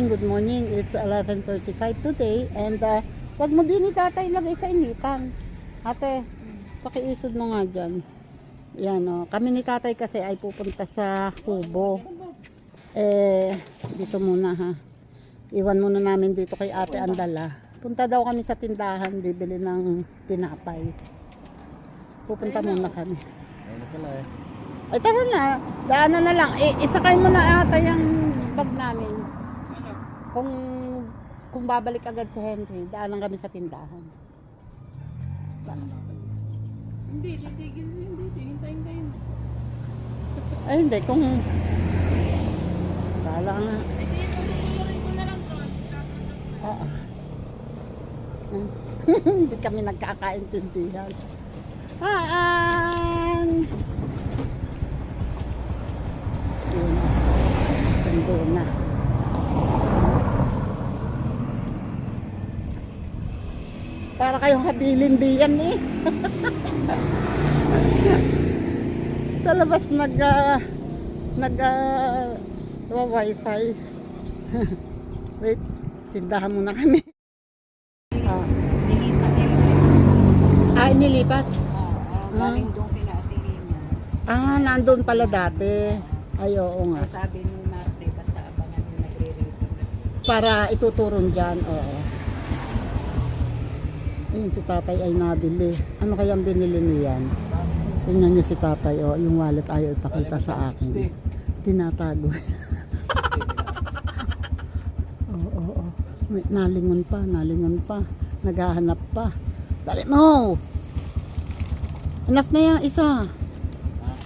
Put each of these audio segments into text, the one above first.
good morning. It's 11:35 today and wag mo din ni tatay lagay sa initan. Ate, pakiisod mo nga dyan. Yan o. Kami ni tatay kasi ay pupunta sa Kubo. Dito muna ha. Iwan muna namin dito kay ate Andala. Punta daw kami sa tindahan, bibili ng tinapay. Pupunta muna kami. Ayun pala eh. Ay tara na, daanan na lang. Isakay mo na ata yung bag namin. Kung babalik agad si Henry, daanan kami sa tindahan. Hindi, titigil mo hindi. Hintayin kayo. Ay hindi, kung bahala nga. Ay, sige, tutuloy ko na lang doon. Oo. Hindi kami nagkakaintindihan. Sundo na. Para kayong habilin diyan eh. Sa labas wifi. Wait, tindahan muna kami. Nilipat yan. Nilipat? Galing doon kila Atilina. Nandun pala dati. Ay, oo nga. Sabi ni Marte, basta abangan yung nagre-reto. Para ituturon dyan, oo. Ayun, si tatay ay nabili. Ano kayang binili niyan? Tingnan nyo si tatay, oh, yung wallet ayaw ipakita sa akin. Tinatago. Oo. Nalingon pa. Naghahanap pa. Dali mo! Enough na yan, isa.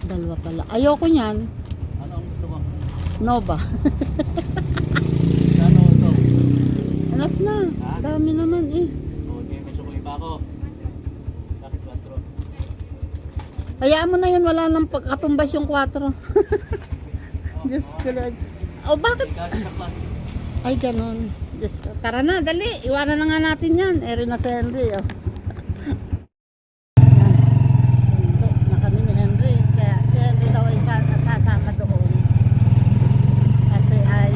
Dalawa pala. Ayoko niyan. Ano ang gusto mo? Nova. Ano ito? Enough na. Dami naman eh. Okay, may sukuin pa ako. Bakit 4? Hayaan mo na yun, wala nang pagkatumbas yung 4. Diyos ko Lord. Oh, bakit? Kasi sa plastic. Ay, ganun. Diyos ko. Tara na, dali. Iwanan na nga natin yan. Eri na si Henry. Oh. Sundo na kami ni Henry. Kaya si Henry daw ay sasama doon. Kasi ay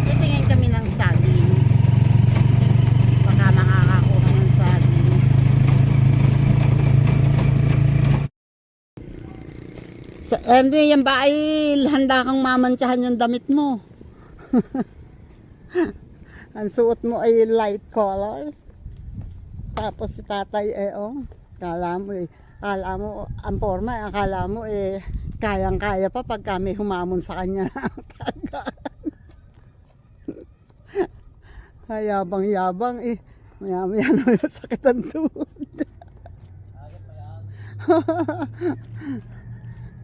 titingin kami ng saging. Baka makakakuha ng saging. Henry, yan ba ay handa kang mamantsahan yung damit mo? Ang suot mo ay light color. Tapos si tatay kala mo ang forma, akala mo kayang-kaya pa pag kami humamon sa kanya. Hayabang-yabang maya-maya na sakit ang tuhod.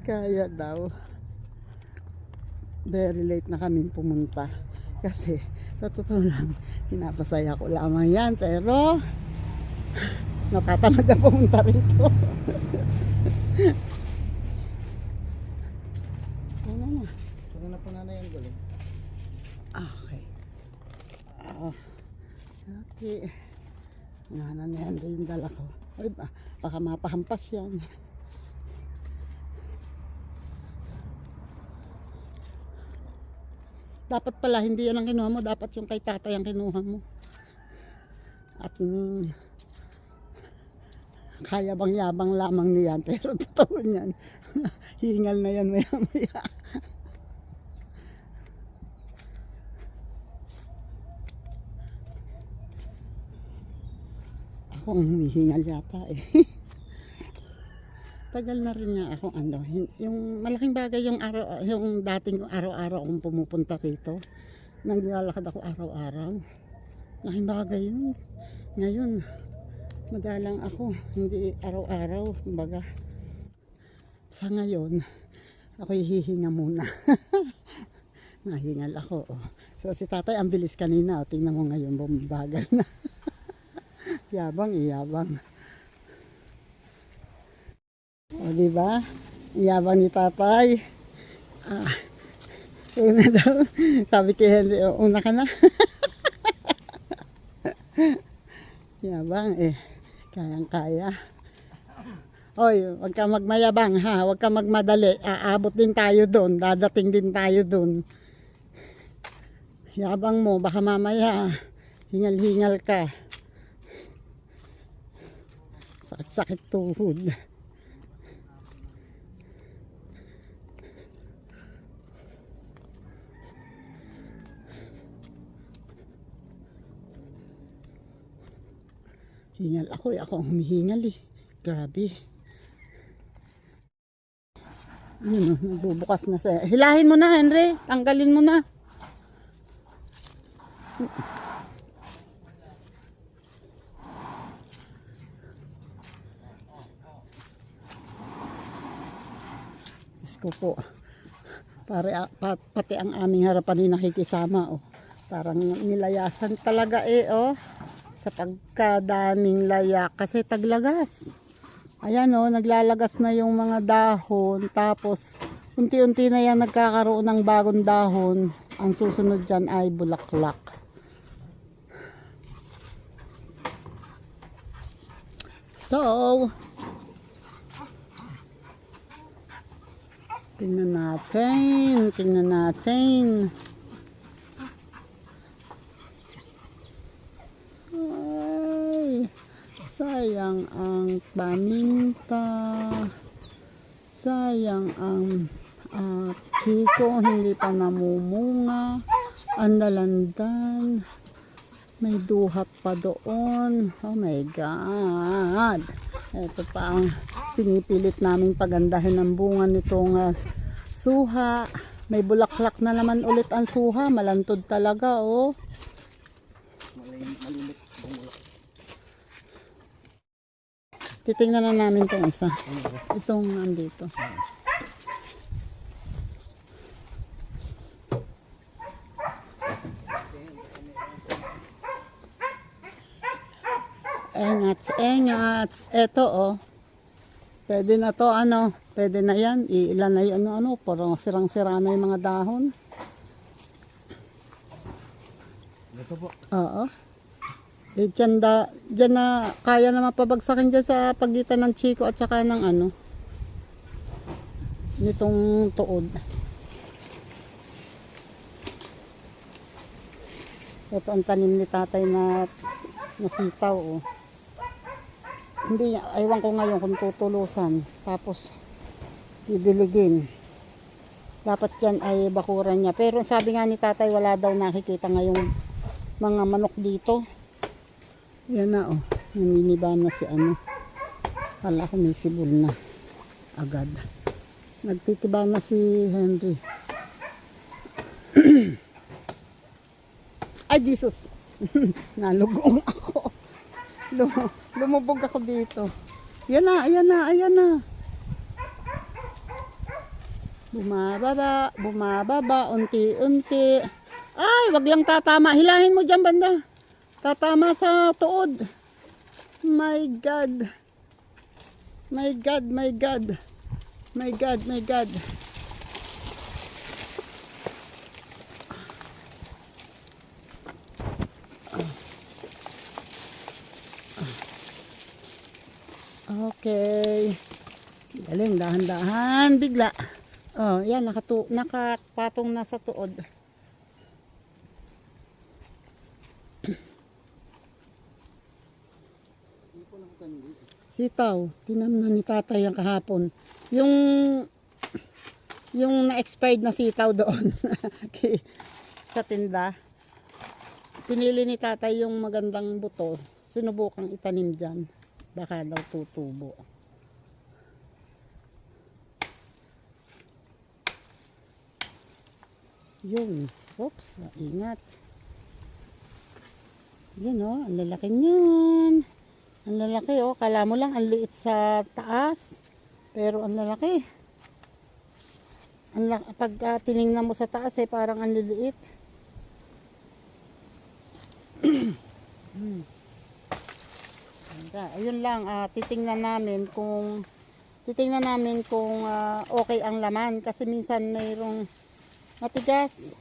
Kaya daw. Very late na kami pumunta. Kasi sa totoo lang, pinapasaya ko lamang yan. Pero natatamad na pumunta rito. Ano na? Saan na po na yung galing? Okay. Okay. Nga na yan rin dala ko. Ay, baka mapahampas yan. Dapat pala hindi yan ang kinuha mo, dapat yung kay tatay ang kinuha mo. At kaya bang yabang lamang niyan, pero totoo niyan. Hingal na yan maya-maya. Ako ang humihingal yata eh. Tagal na rin nga ako yung malaking bagay yung dating araw-araw akong pumupunta rito. Naglalakad ako araw-araw. Malaking bagay yun. Ngayon, madalang ako, hindi araw-araw. Kumbaga, sa ngayon, ako hihinga muna. Nahingal ako. Oh. So si tatay ang bilis kanina. Oh. Tingnan mo ngayon, bumabagal na. Yabang. O, diba? Iyabang ni tatay. Una daw. Sabi kay Henry, una ka na. Yabang Kayang-kaya. Oy, wag ka magmayabang ha. Wag ka magmadali. Aabot din tayo doon. Dadating din tayo doon. Yabang mo, baka mamaya hingal-hingal ka. Sakit-sakit tuhod. Hingal ako, ako ang humihingal eh. Grabe. Yun, nagbubukas na sa... Hilahin mo na, Henry. Tanggalin mo na. Diyos ko po. Pati ang aming harapan ni nakikisama. Oh. Parang nilayasan talaga eh. Oh. Sa pagkadaming layak. Kasi taglagas. Ayan o, naglalagas na yung mga dahon. Tapos, unti-unti na yan nagkakaroon ng bagong dahon. Ang susunod dyan ay bulaklak. So, tingnan natin. Sayang ang paminta. Sayang ang chiko, hindi pa namumunga. Ang dalandan. May duhat pa doon. Oh my God. Ito pa ang pinipilit naming pagandahin ng bunga nitong suha. May bulaklak na naman ulit ang suha. Malantod talaga, oh. Malilit. Bumulak. Titingnan na namin itong isa. Itong andito. Engats. Ito oh. Pwede na to ano. Pwede na yan. Ilan na yan ano. Parang sirang-sira na yung mga dahon. Ito po. Oo. Eh, dyan na kaya na mapabagsakin dyan sa pagitan ng chiko at saka ng ano. Nitong tuod. Ito ang tanim ni tatay na sitaw oh. Hindi, aywan ko ngayon kung tutulusan. Tapos, didiligin. Dapat yan ay bakuran niya. Pero sabi nga ni tatay, wala daw nakikita ngayong mga manok dito. Yan na oh. Naminiba na si ano. Kala ko may sibol na. Agad. Nagtitiba na si Henry. Ay, Jesus! Nalugong ako. Lumubog ako dito. Ayan na. Bumababa, unti-unti. Ay, wag lang tatama. Hilahin mo dyan, banda. Tatama sa tuod. My God. Okay. Galing, dahan-dahan, bigla. Oh, yan, nakapatong na sa tuod. Sitaw, tinamnan ni tatay ang kahapon. Yung na-expired na sitaw doon sa tinda. Pinili ni tatay yung magandang buto. Sinubukang itanim dyan. Baka daw tutubo. Yun. Oops, ingat. Yan o, ang lalaki niyan. Ang lalaki o, kala mo lang ang liit sa taas. Pero ang lalaki. Pag tinignan mo sa taas eh, parang ang liliit. Ayun lang, titingnan namin kung okay ang laman kasi minsan mayroong matigas.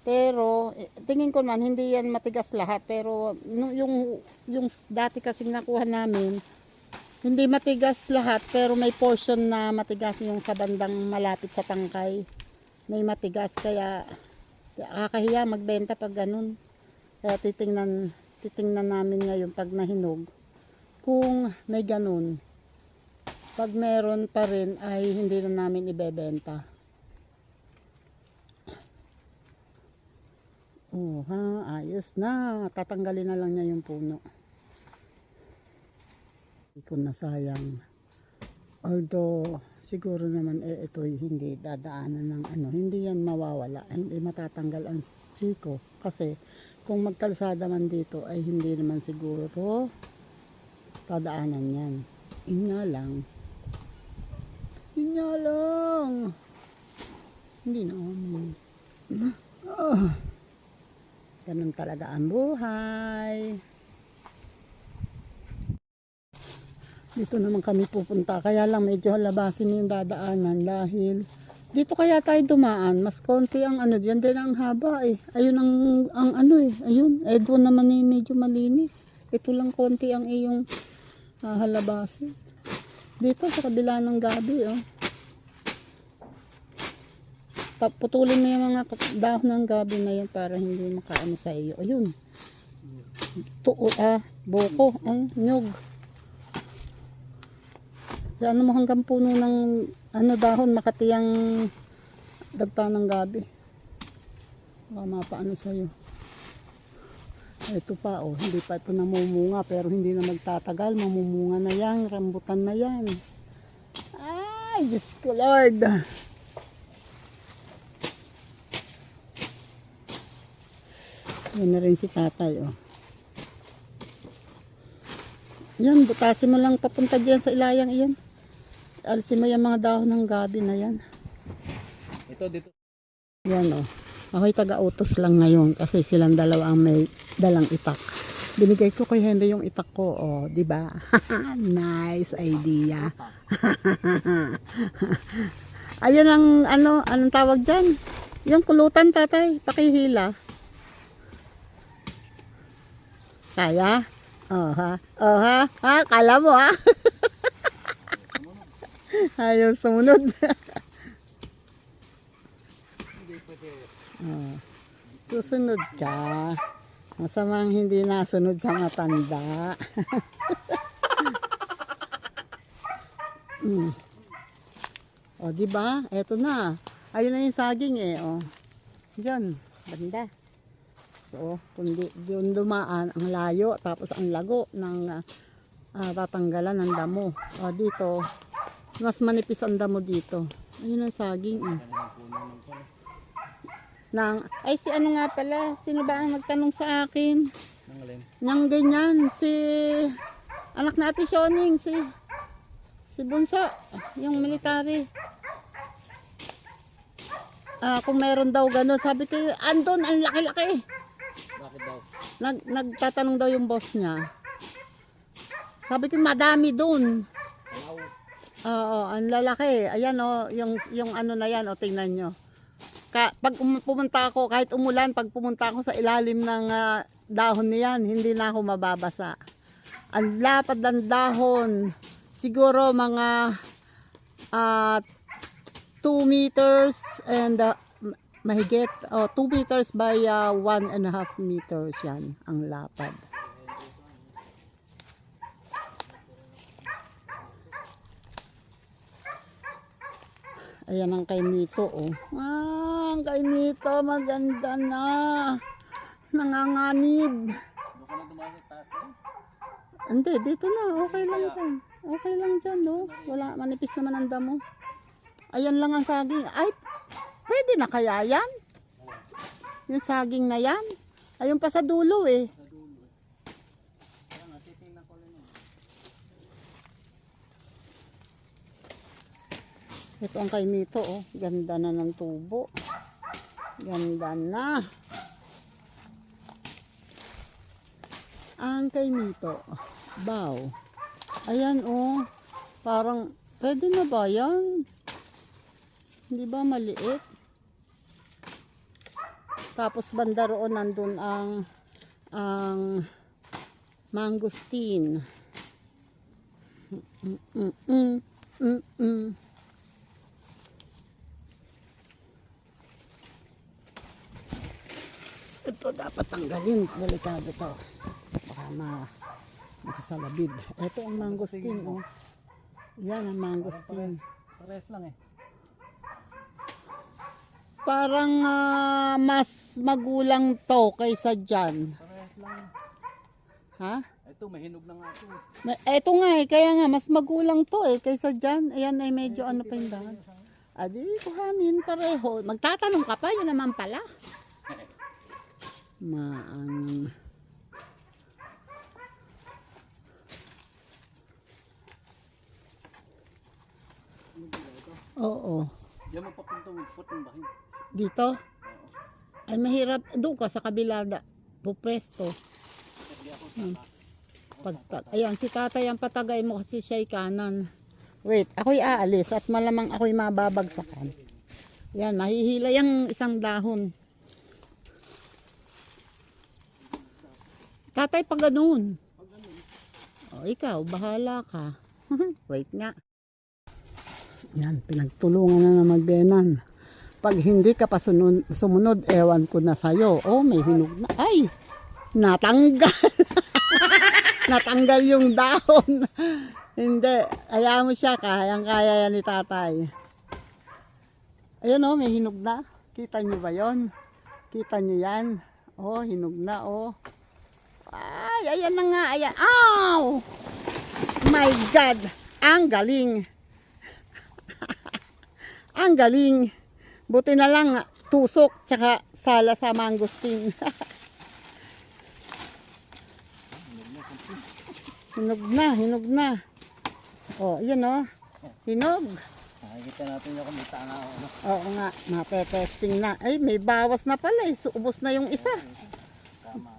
Pero tingin ko man hindi yan matigas lahat, pero yung dati kasing nakuha namin hindi matigas lahat, pero may portion na matigas yung sa bandang malapit sa tangkay. May matigas kaya Kakahiya magbenta pag ganun. Kaya titingnan namin ngayon pag nahinog kung may ganun. Pag meron pa rin ay hindi na namin ibebenta. Oh ha, ayos na. Tatanggalin na lang niya yung puno. Hindi ko na sayang. Although siguro naman ito'y hindi dadaanan ng ano, hindi yan mawawala, hindi matatanggal ang chiko kasi kung magkalsada man dito ay hindi naman siguro dadaanan yan. Yun nga lang, hindi naman. Ganun talaga ang buhay. Dito naman kami pupunta. Kaya lang medyo labasin yung dadaanan dahil dito kaya tayo dumaan. Mas konti ang ano. Diyan din ang haba eh. Ayun ang ano eh. Ayun. Eh doon naman eh medyo malinis. Ito lang konti ang iyong halabasin. Dito sa kabila ng gabi oh. Putulin mo yung mga dahon ng gabi na yan para hindi makaano sa iyo. Ayun. Boko. Nyug. Ano mo hanggang puno ng ano dahon makatiyang dagta ng gabi. Baka mapaano sa'yo. Ito pa oh, hindi pa ito namumunga pero hindi na magtatagal. Mamumunga na yan, rambutan na yan. Ay, Diyos ko Lord. Yan na rin si tatay oh. Yan, butasin mo lang papunta dyan sa ilayang iyan. Alisin mo yung mga dahon ng gabi na yan. Ito dito. Yan o. Ako'y taga-utos lang ngayon kasi silang dalawa ang may dalang itak. Binigay ko kay Henry yung itak ko. O, di ba? Nice idea. Ayun ang ano, anong tawag dyan? Yung kulutan tatay, pakihila. Kaya? Oh ha? Oh ha? Ha? Kala mo ha? Ayaw sumunod. Oh. Susunod ka. Masamang hindi nasunod sa matanda. O, di ba? Eto na. Ayun na yung saging eh. O. Diyan. Banda. So, kundi doon dumaan ang layo. Tapos ang lago ng tatanggalan ng damo. O, dito. Mas manipis ang damo dito. Ayun ang saging eh. Ay, si ano nga pala? Sino ba ang nagtanong sa akin? Nang ganyan. Si anak na Ate Shoning. Si Bunso. Yung military. Kung meron daw ganun. Sabi ko, andun, ang laki-laki. Bakit daw? Nagtatanong daw yung boss niya. Sabi ko, madami dun. Oo, ang lalaki. Ayan o, yung ano na yan, o tingnan nyo. Pag pumunta ako, kahit umulan, pag pumunta ako sa ilalim ng dahon niyan, hindi na ako mababasa. Ang lapad ng dahon, siguro mga 2 meters and mahigit, 2 meters by 1.5 meters yan, ang lapad. Ayan ang kay Mito, oh. Ang kay Mito, maganda na. Nanganganib. Baka na dumasit tatay. Hindi, dito na. Okay lang dyan. Okay lang dyan, no? Wala, manipis naman ang damo. Ayan lang ang saging. Ay, pwede na kaya yan? Yung saging na yan? Ayun pa sa dulo, eh. Ito ang kay Mito, oh. Ganda na ng tubo. Ganda na. Ang kay Mito. Bow. Ayan, oh. Parang, pwede na ba yan? Hindi ba maliit? Tapos banda roon nandun ang mangosteen. Ito dapat tanggalin. Delikado to. Baka makasalabid. Ito ang mangosteen, oh. Yan ang mangosteen. Parehas lang eh. Parang mas magulang to kaysa dyan. Parehas lang. Ha? Ito, may hinog na nga ito. Ito nga eh, kaya nga mas magulang to eh kaysa dyan. Ayan ay medyo ano pa yung dahon. Adi, kuhanin pareho. Magtatanong ka pa, yun naman pala. Maang. Oo. Diyan mo papunta ng bahin. Dito? Ay mahirap. Doon ka sa kabila. Pupesto. Ayan, si tatay ang patagay mo kasi siya'y kanan. Wait, ako'y aalis at malamang ako'y mababagsakan. Yan, mahihila yung isang dahon. Tatay, pag ganun. O, ikaw, bahala ka. Wait nga. Yan, pinagtulungan na magbenan. Pag hindi ka pa sumunod, ewan ko na sa'yo. Oh, may hinog na. Ay, natanggal. Natanggal yung dahon. Hindi, ayaw mo siya. Kayang-kaya yan ni tatay. Ayun oh, may hinog na. Kita nyo ba yon? Kita nyo yan? Oh, hinog na oh. Ay, ayan na nga. Ayan. Ow! My God! Ang galing. Ang galing. Buti na lang tusok tsaka sala sa mangosteen. Hinog na. Oh, yan oh. Hinog. Nakikita natin yung kumita nga. Ano? Oo nga, mapetesting na. Ay, may bawas na pala eh. So, ubos na yung isa. Tama.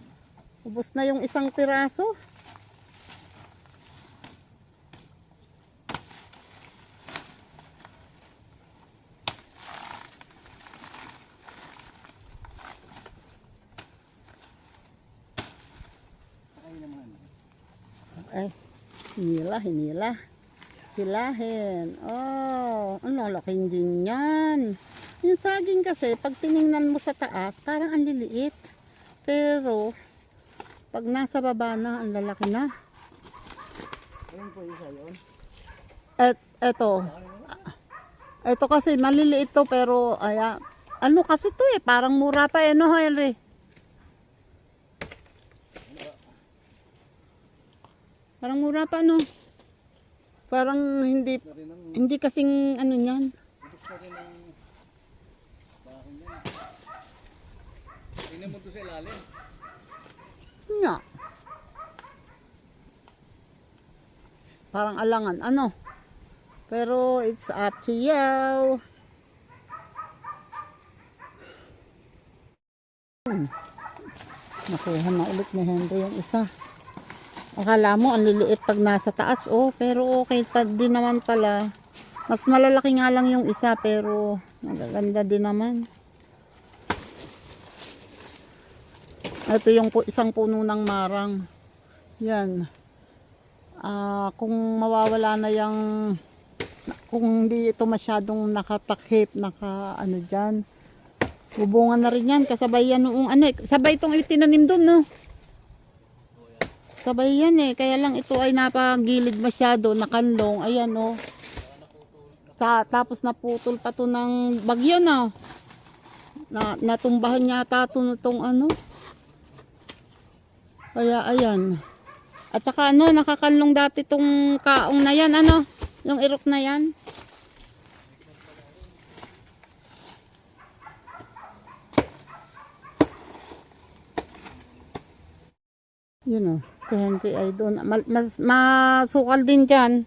Ubos na yung isang piraso. Ay, hinila. Hilahin. Oh, ano, laking din yan. Yung saging kasi, pag tiningnan mo sa taas, parang ang liliit. Pero, pag nasa baba na, ang lalaki na. Ayun po isa yun. Ito kasi, maliliit to, pero, ano kasi to eh, parang mura pa eh, no, Henry? Parang mura pa, no? Parang hindi kasing ano niyan. Tingnan mo to sa ilalim. Nga. Parang alangan, ano? Pero it's up to you. Nakuha na ulit ni Henry yung isa. Akala mo ang liliit pag nasa taas, oh, pero okay pa din naman pala. Mas malalaki nga lang yung isa, pero magaganda din naman. Ito yung isang puno ng marang. Yan. Kung mawawala na yung, kung hindi ito masyadong nakatakip, ano dyan, bubungan na rin yan. Kasabay yan noong sabay itong itinanim doon, no? Sabay yan eh. Kaya lang ito ay napagilid masyado, nakanlong. Ayan oh. Tapos naputol pa to ng bagyo na. Natumbahan yata to nitong ano. Kaya ayan. At saka ano, nakakanlong dati tong kaong na yan, ano. Yung irok na yan. Yun oh, si Henry ay doon. Masukal din dyan.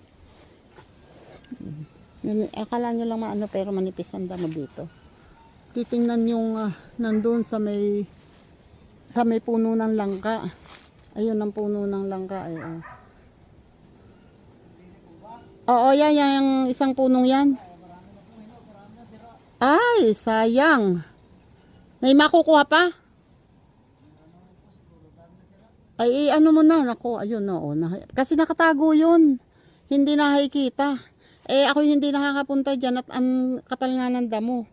Akala nyo lang maano pero manipis ang damo dito. Titingnan yung nandun sa may puno ng langka. Ayun ang puno ng langka. Ay, oh. Oo, yan, yung isang punong yan. Ay, sayang. May makukuha pa? Ay, ano mo na, nako, ayun no, kasi nakatago yun, hindi nakikita. Ako hindi nakakapunta dyan at ang kapal nga ng damo.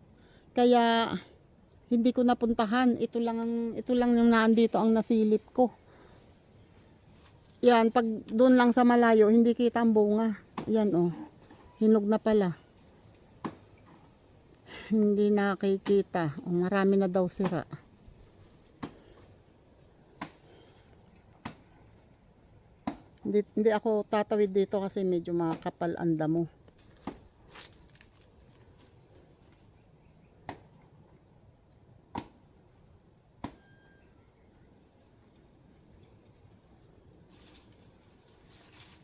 Kaya, Hindi ko napuntahan. Ito lang yung nandito ang nasilip ko. Yan, pag doon lang sa malayo, hindi kita ang bunga. Yan oh. Hinog na pala. Hindi nakikita. Oh, marami na daw sira. Hindi ako tatawid dito kasi medyo makakapal ang damo.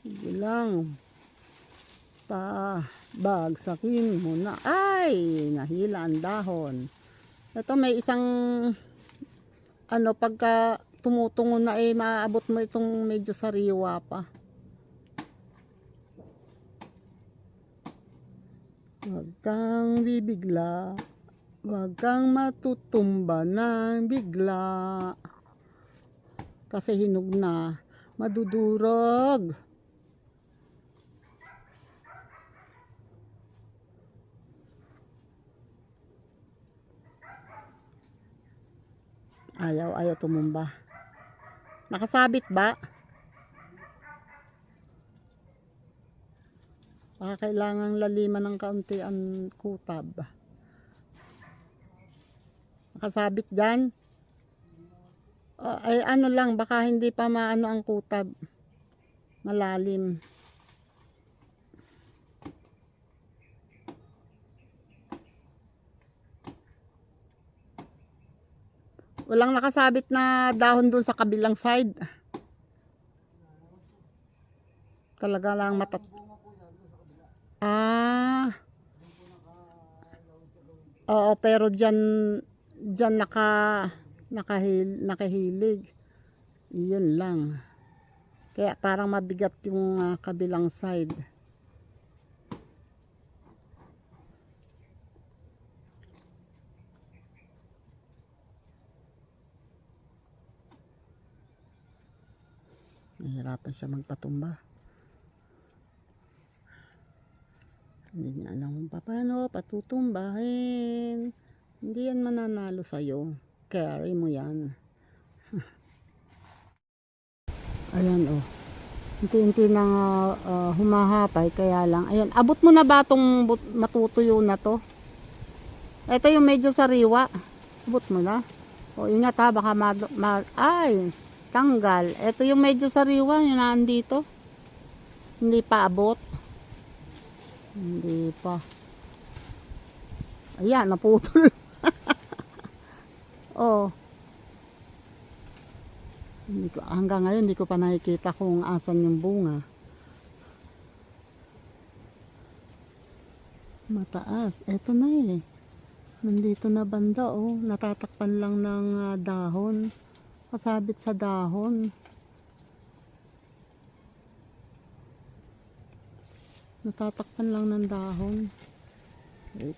Sige lang. Bagsakin mo na. Ay, nahila ang dahon. Ito may isang pagka tumutungo na maaabot mo itong medyo sariwa pa. Huwag kang bibigla. Huwag kang matutumba ng bigla. Kasi hinog na. Madudurog. Ayaw tumumba. Nakasabit ba? Baka kailangang laliman ng kaunti ang kutab. Nakasabit dyan? Ay ano lang, baka hindi pa maano ang kutab. Malalim. Walang nakasabit na dahon doon sa kabilang side. Talaga lang Oo, pero dyan nakahilig. Yun lang. Kaya parang mabigat yung kabilang side. Nahirapan siya magpatumba. Hindi niya alam kung paano patutumbahin. Hindi yan mananalo sa'yo. Carry mo yan. Ayan oh. Unti-unti na humahapay. Kaya lang. Ayan. Abot mo na ba itong matutuyo na to? Ito yung medyo sariwa. Abot mo na. O ingat ha. Baka ay. Tanggal. Ito yung medyo sariwa. Yung nandito. Hindi pa abot. Hindi pa. Ayan, naputol. Oh. Hanggang ngayon, hindi ko pa nakikita kung asan yung bunga. Mataas. Eto na eh. Nandito na banda oh. Natatakpan lang ng dahon. Kasabit sa dahon. Natatakpan lang ng dahon. Wait.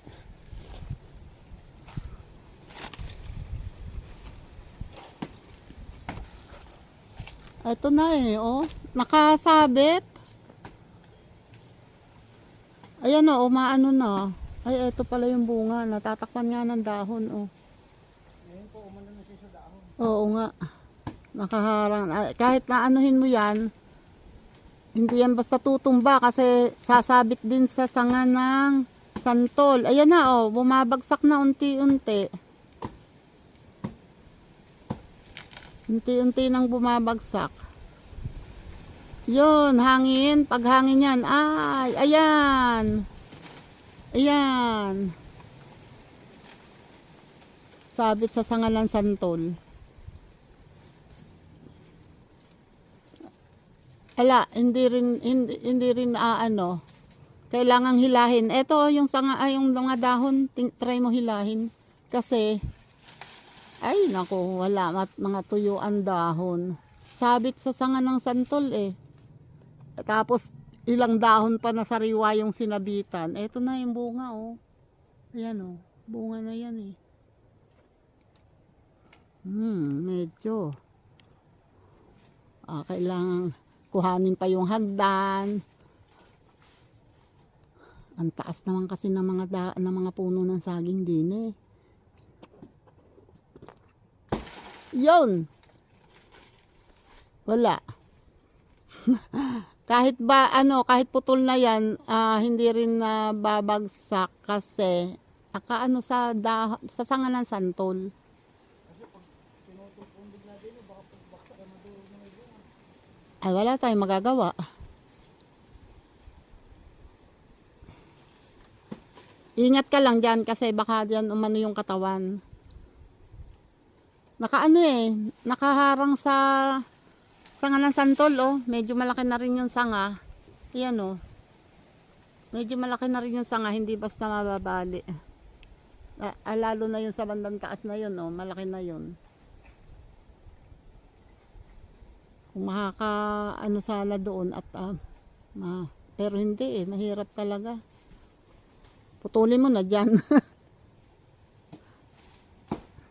Ito na eh, oh. Nakasabit. Ayan oh, umaano na. Ay, ito pala yung bunga. Natatakpan nga ng dahon, oh. Ngayon po, umano na siya sa dahon. Oo nga. Nakaharang. Kahit na anuhin mo yan, hindi yan basta tutumba kasi sasabit din sa sanga ng santol. Ayan na oh, bumabagsak na unti-unti. Unti-unti nang bumabagsak. Yun, hangin. Pag hangin yan, ay, ayan. Ayan. Sabit sa sanga ng santol. Ala, hindi rin ano. Kailangang hilahin. Ito yung sanga, yung mga dahon, try mo hilahin kasi ay nako, wala mga tuyo ang dahon. Sabit sa sanga ng santol eh. Tapos ilang dahon pa na sariwa yung sinabitan. Ito na yung bunga oh. Ayan oh, bunga na yan eh. Medyo kailangan kuhanin pa yung hagdan. Ang taas naman kasi ng mga puno ng saging din eh. Yun. Wala. Kahit ba ano, kahit putol na yan, hindi rin na babagsak kasi ano sa sanga ng santol. Ay wala tayong magagawa. Ingat ka lang dyan kasi baka dyan umano yung katawan. Nakaano nakaharang sa sanga ng santol medyo malaki na rin yung sanga. Yan medyo malaki na rin yung sanga, hindi basta mababali. Lalo na yung sa bandang taas na yun malaki na yun. Kung makaka ano sana doon at pero hindi mahirap talaga. Putulin mo na dyan.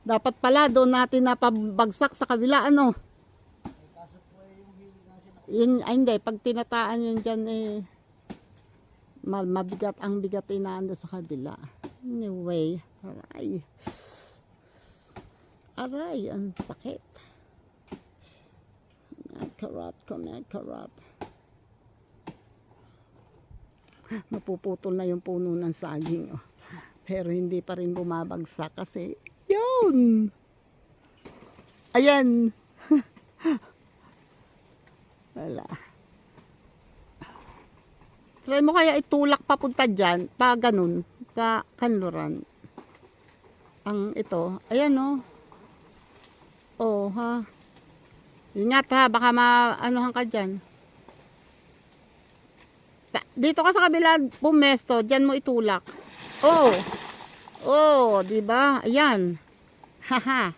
Dapat pala doon natin napabagsak sa kabila Kaso po yung hilig na hindi, pag tinataan yun dyan mabigat ang bigat inaando sa kabila. Anyway, aray, ang sakit. Karat. Mapuputol na yung puno ng saging pero hindi pa rin bumabagsak kasi yun. Ayan. Wala. Try mo kaya itulak papunta dyan, pa ganun, pa kanluran. Ang ito, ayan ha. Ingat ha, baka maanuhan ka dyan. Dito ka sa kabila pumesto, dyan mo itulak. Di ba? Ayan. Haha.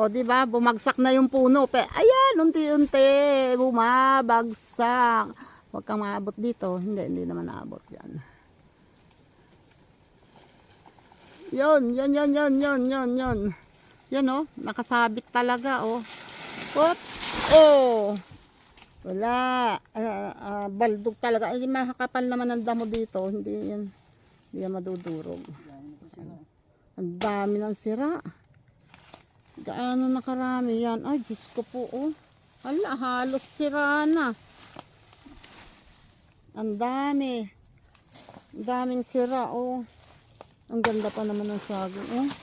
Di ba? Bumagsak na yung puno. Ayan, unti-unti bumabagsak. Huwag kang maabot dito. Hindi naman naabot yan. Yan. Yan nakasabit talaga Oops. Wala. Baldog talaga. Ay, makakapal naman ang damo dito. Hindi yan madudurog. Ang dami ng sira. Gaano nakarami yan. Ay, Diyos ko po Hala, halos sira na. Ang dami. Ang daming sira Ang ganda pa naman ng saging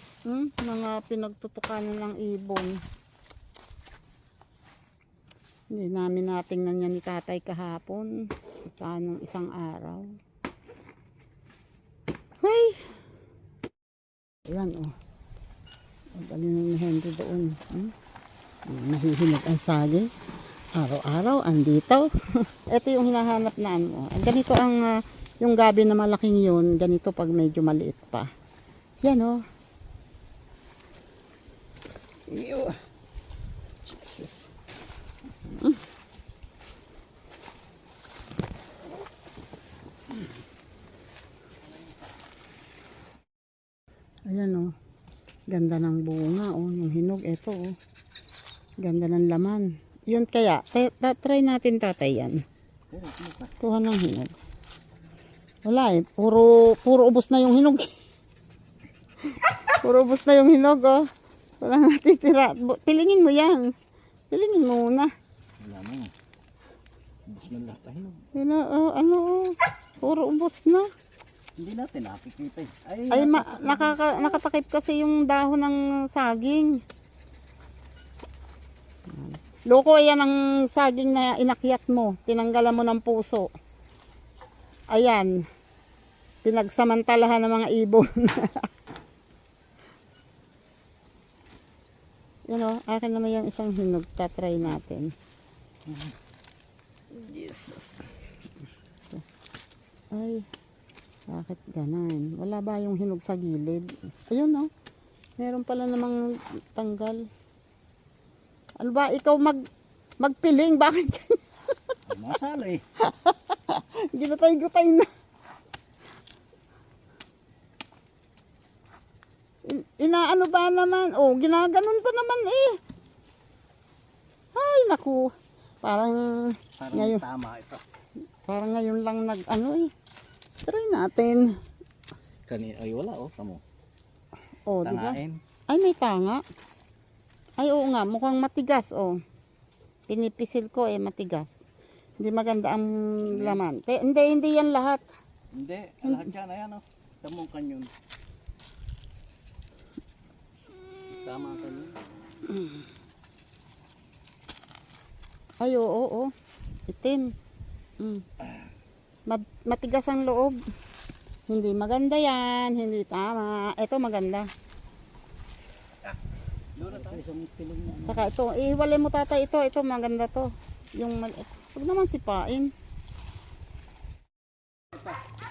mga pinagtutukan ng ibon. Hindi namin natingnan yan ni tatay kahapon. Kanong isang araw. Hey! Ayan Galing ng Henry doon. Nahihinog ang saging. Araw-araw, andito. Ito yung hinahanap na ganito ang, yung gabi na malaking yun, ganito pag medyo maliit pa. Yan Jesus. Ayan ganda ng bunga yung hinog ito ganda ng laman yun kaya try natin tatay yan kuha ng hinog wala puro ubos na yung hinog puro ubos na yung hinog wala natitira pilingin mo yan pilingin mo muna wala mo ubos na lahat ay puro ubos na. Hindi natin nakikita nakatakip kasi yung dahon ng saging. Loko yan ang saging na inakyat mo. Tinanggalan mo ng puso. Ayan. Pinagsamantalahan ng mga ibon. Akin naman yung isang hinog. Tatry natin. Jesus. Ay. Bakit ganun? Wala ba yung hinog sa gilid? Ayun meron pala namang tanggal. Ano ba? Ikaw magpiling? Bakit? Masala Ginutay-gutay na. Inaano ba naman? Ginaganon pa naman Ay, naku. Parang ngayon, tama ito. Parang ngayon lang Try natin. Ay wala tamo. Di ba? Tangain. Ay, may tanga. Ay, oo nga, mukhang matigas, oh. Pinipisil ko, matigas. Hindi maganda ang laman. Hindi yan lahat. Hindi, lahat yan, ayan o. Tamong kanyon. Tama ang kanyon. Ay, oo. Itim. Matigas ang loob. Hindi maganda yan. Hindi tama. Ito maganda. Doon na tayo sa pilong na. Saka ito, ihiwalay mo tatay ito. Ito maganda to. Yung maliit. Huwag naman sipain.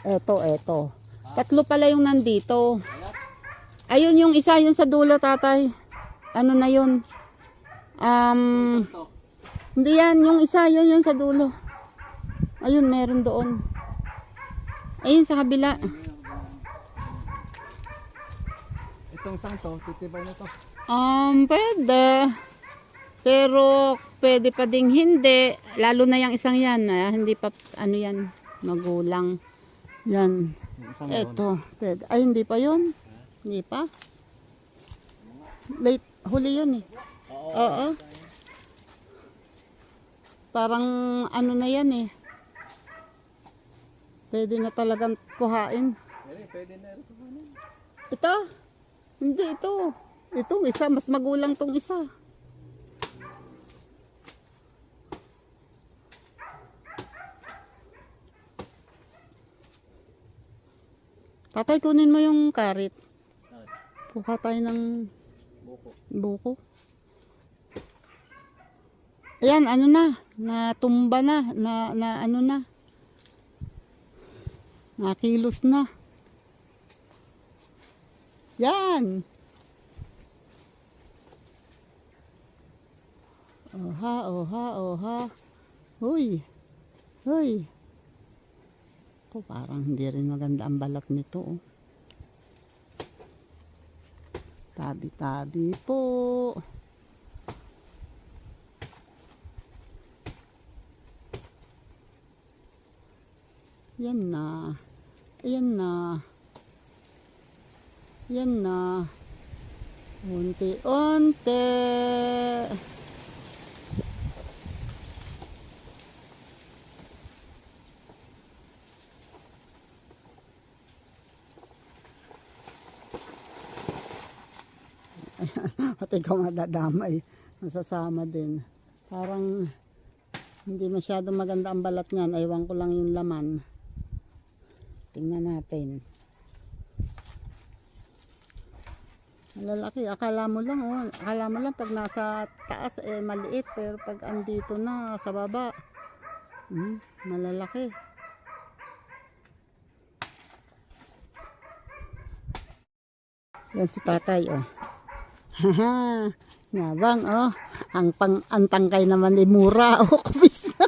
Ito. Tatlo pala yung nandito. Ayun yung isa, yun sa dulo tatay. Ano na yun? Hindi yan, yung isa, yun sa dulo. Ayun, meron doon. Ayun sa kabila. Itong sang to, titibay na to. Pwede. Pero pwede pa ding hindi. Lalo na yung isang yan. Hindi pa, ano yan, magulang. Yan. Yung isang Eto. Pwede. Ay, hindi pa yun. Hindi pa. Late. Huli yun eh. Oo. Parang ano na yan eh. Pwede na talagang kuhain. Pwede na rin. Ito? Hindi ito. Itong isa, mas magulang tong isa. Tatay, kunin mo yung karit. Kuha tayo ng buko. Ayan, ano na. Natumba na. Ano na. Nakilos na. Yan. Oha. Huy. Ako parang hindi rin maganda ang balat nito. Oh. Tabi-tabi po. Yan na. Unti-unti. Pati ikaw madadamay. Masasama din. Parang hindi masyadong maganda ang balat niyan. Aywan ko lang yung laman. Tingnan natin. Malalaki. Akala mo lang pag nasa taas maliit. Pero pag andito na sa baba, malalaki. Yan si tatay, oh. Haha, ngabang, oh. Ang tangkay naman ni Mura, oh. Kupis na.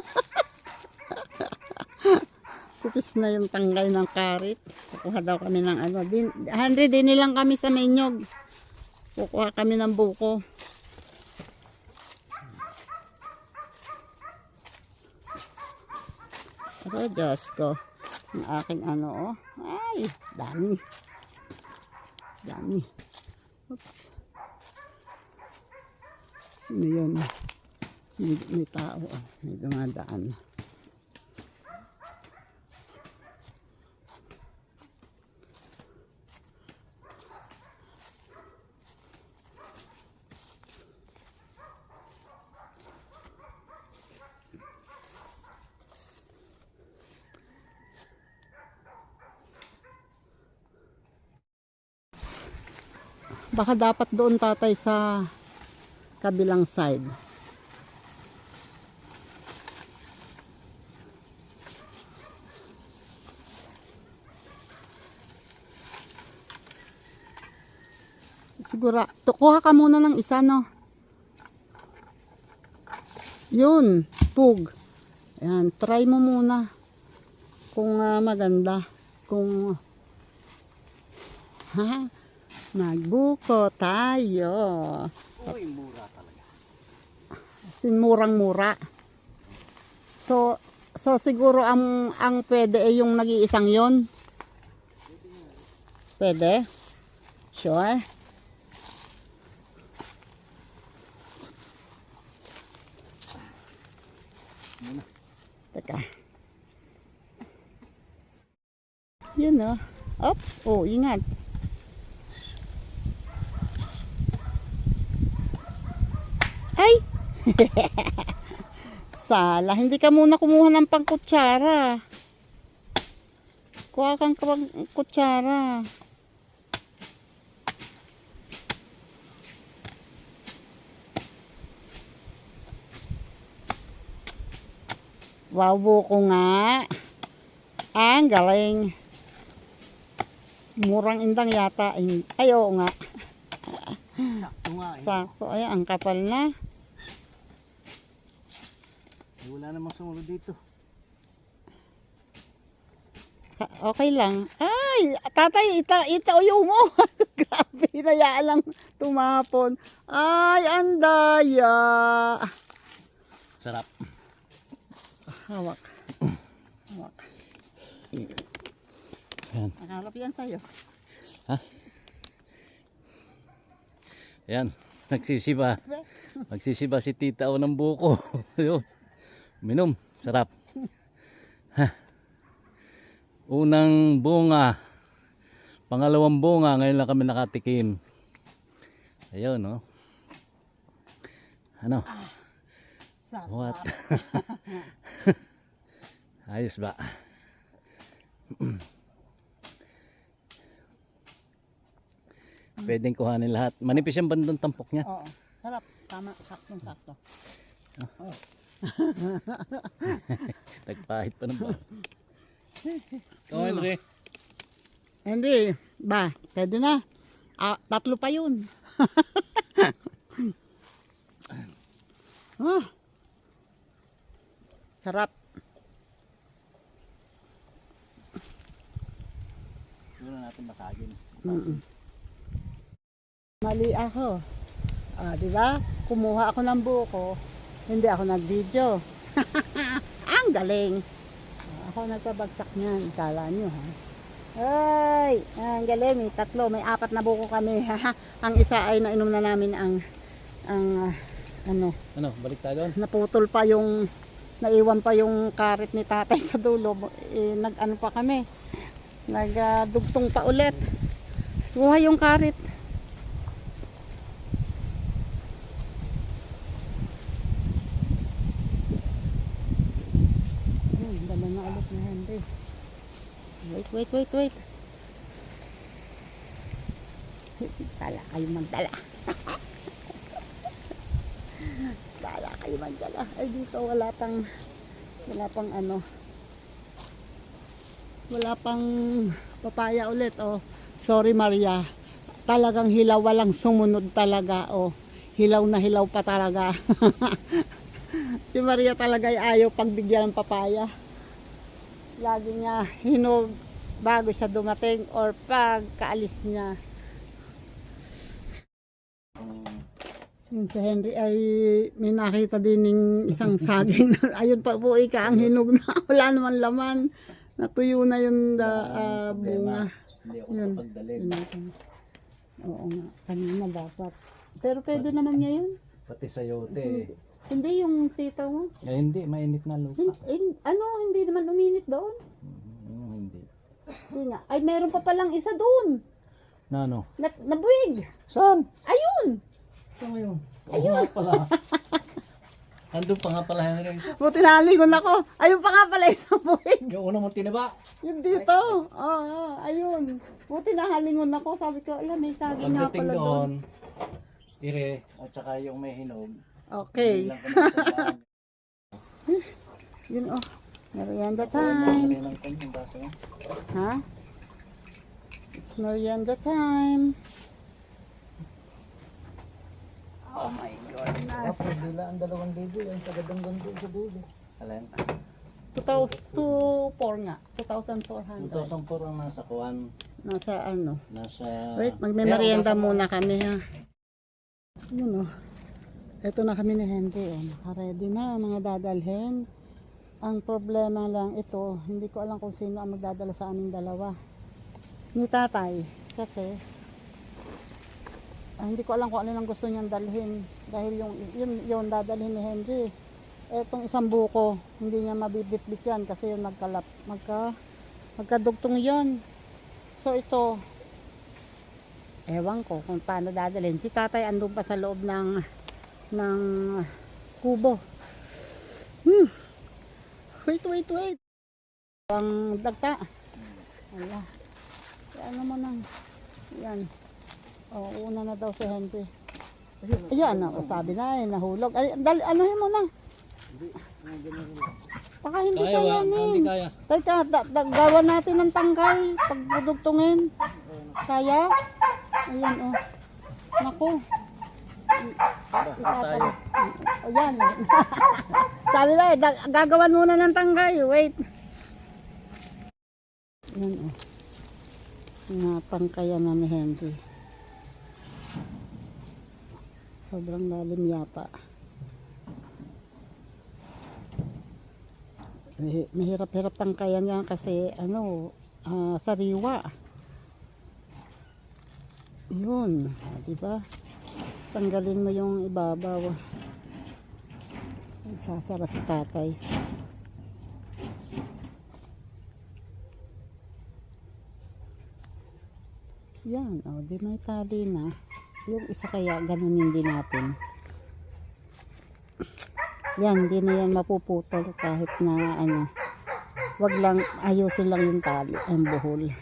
Kupis na yung tangkay ng karit. Kukuha daw kami ng ano. Henry, din nilang kami sa menyog. Kukuha kami ng buko. Pero Diyos ko, ang aking ano, oh. Ay, dami. Oops. Sino yun? May tao, oh. May dumadaan. Baka dapat doon tatay sa kabilang side. Siguro, kuha ka muna ng isa, no? Yun, pug. Ayan, try mo muna. Kung maganda. Kung, magbuko tayo. Uy, mura talaga. Sinmurang-mura. So siguro ang pwede ay yung nag-iisang yon. Pwede? Sure? Muna. Teka. Yun oh. Oops. Oh, ingat. Ay! Sala, hindi ka muna kumuha ng pangkutsara. Kuha kang kutsara. Wow, buko nga. Ang galing. Murang indang yata. Ay, oo nga. Sakto nga eh. Sakto. Ay, ang kapal na. Eh, wala namang sumunod dito. Okay lang. Ay, tatay, uyo mo. Grabe, hinayaan lang tumapon. Ay, andaya. Sarap. Hawak. Hawak. Ayan. Nakalap yan sa'yo. Ayan. Nagsisiba. Nagsisiba si tita o ng buko. Ayun. Minom. Sarap. Unang bunga. Pangalawang bunga. Ngayon lang kami nakatikim. Ayun, no? Ano? Sarap. What? Ayos ba? Pwedeng kuhanin lahat. Manipis yung bandang tampok niya. Oo. Sarap. Tama. Saktong sakto. Nagpahit pa ng ba? Ikaw, Henry. Hindi. Ba, pwede na. Tatlo pa yun. Sarap. Doon na natin masagin. Mali ako. Di ba? Kumuha ako ng buko. Hindi ako nag-video. Ang galing. Ako nagpabagsak niyan. Kala nyo ha. Ay, ang galing. May tatlo. May 4 na buko kami. Ang isa ay nainom na namin ang ano. Ano, balik tayo doon? Naputol pa yung naiwan pa yung karit ni tatay sa dulo. Nag-ano pa kami. Nagdugtong pa ulit. Kuha yung karit. Dala na ulit ni Henry. Wait. Dala kayo magdala. Dala kayo magdala. Ay dito wala pang ano. Wala pang papaya ulit. Oh, sorry Maria. Talagang hilaw, walang sumunod talaga. Oh, hilaw na hilaw pa talaga. Si Maria talaga ay ayaw pagbigyan ng papaya. Lagi niya hinog bago siya dumating or pag kaalis niya. Yun si Henry ay may nakita din ng isang saging. Ayun pa po ika ang hinog na. Wala naman laman. Natuyo na yung bunga. Hindi ako Yun. kapagdalig. Oo nga. Kanina dapat. Pero pwede naman ngayon. Pati sayote. Hindi yung sitaw mo. Eh, hindi, mainit na lupa. Hindi naman uminit doon. Hindi. Hindi nga. Ay, meron pa palang isa doon. Na ano? Nabuwig. Saan? Ayun. Saan ngayon? Oo nga pala. Andun pa nga pala, Henry. Buti nalingon ako. Ayun pa nga pala isang buwig. Yung una mong tinaba. Yung dito. Ayun. Buti nahalingon ako. Sabi ko, alam, may saging nga Pagdating pala doon. doon, ire, at saka yung may hinog. Okay. Bilang ko na sa bahay. Yun oh. Merienda Ayan, time. dali ng kanyang baso niya. Ha? It's merienda time. Oh my goodness. Dila ang 2 libo, yung tagadanggang doon sa dulo. Alin? 2004 nga. 2,400. 2004 ang nasa kuwan. Nasa ano. Nasa... Wait, magme-merienda muna kami ha. Yun oh. Ito na kami ni Henry. Oh. Naka-ready na mga dadalhin. Ang problema lang ito, hindi ko alam kung sino ang magdadala sa aming dalawa. Ni tatay. Kasi, hindi ko alam kung ano ang gusto niyang dalhin. Dahil yung dadalhin ni Henry. Etong isang buko, hindi niya mabibitbit yan kasi yung magkadugtong yon. So ito, ewan ko kung paano dadalhin. Si tatay andun pa sa loob ng kubo. Wait. Ang dagta. Ala. Ano mo nang, yan. O, una na daw si Henry. Ayan, sabi na nahulog. Ay, anuhin mo na. Baka hindi Kaya, kayanin. hindi kaya. Teka, gawa natin ng tangkay. Pagdudugtungin. Kaya? Ayan, oh. Naku. Tayo. Ayan. Sabi na gagawan muna ng tangkay. Wait. Ayan, oh. Natangkayan na ni Henry. Sobrang lalim yata. Mahirap-hirap tangkayan yan kasi sariwa. Yun, di ba? Tanggalin mo yung ibabaw. Sasara si tatay. Yan, di may tali na. Yung isa kaya ganunin din natin. Yan, hindi na yan mapuputol kahit na wag lang, ayusin lang yung tali, ang buhol.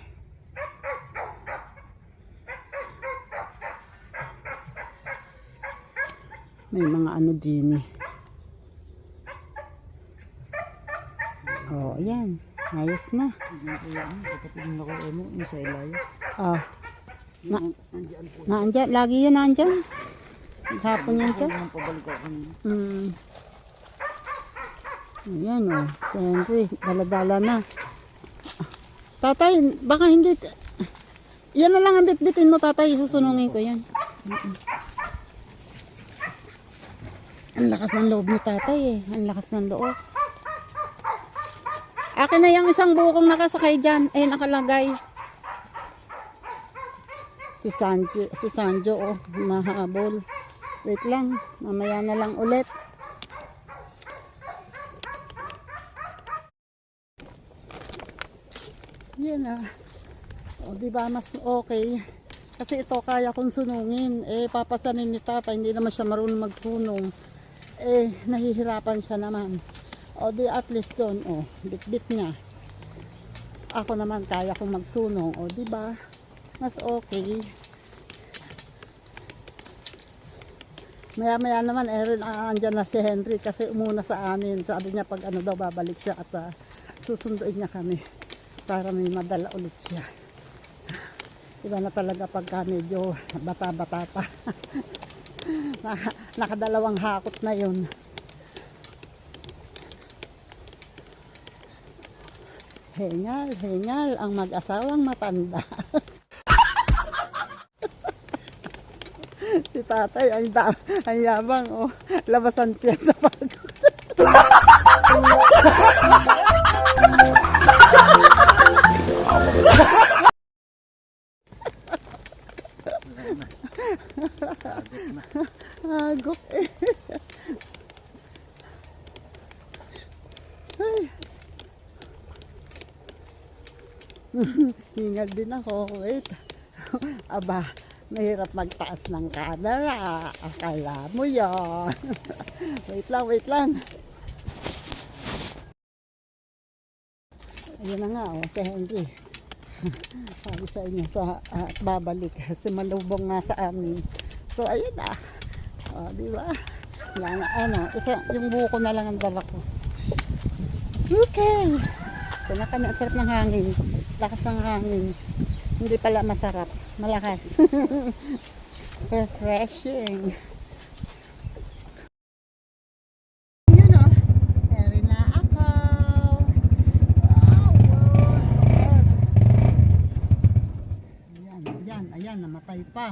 May mga din eh. Ayan, ayos na. Naandyan, lagi yun naandyan. Hapon yan siya. Ayan siyempre, dala-dala na. Tatay, baka hindi, yan na lang ang bitbitin mo tatay, susunungin ko yan. Ang lakas ng loob ni tatay ang lakas ng loob. Akin na yung isang bukong nakasakay dyan, nakalagay. Si Sanjo, mahabol. Wait lang, mamaya na lang ulit. Yan diba mas okay. Kasi ito kaya kong sunungin. Papasanin ni tata, hindi naman siya marunong magsunong. Nahihirapan siya naman. Di at least doon, bit-bit niya. Ako naman kaya kong magsunong. Diba? Mas okay. Maya-maya naman, andyan na si Henry kasi umuna sa amin. Sabi niya pag daw babalik siya at susunduin niya kami para may madala ulit siya. Iba na talaga pagka medyo bata-bata pa. Nakadalawang hakot na yun. Hingal ang mag-asawang matanda. Si tatay, ang yabang, labasan siya sa pag. Agok Ay. Hingal din ako. Wait. Aba, mahirap magtaas ng camera. Akala mo yan. Wait lang. Ayun na nga, si Henry. Sabi sa inyo, babalik. Kasi malubong nga sa amin. So, ayun na. Diba? Yung buko na lang ang dala ko. Okay. Ito na kami, ang sarap ng hangin. Lakas ng hangin. Hindi pala masarap. Malakas. Refreshing. Yun Eri na ako. Wow. Ayan, namatay pa.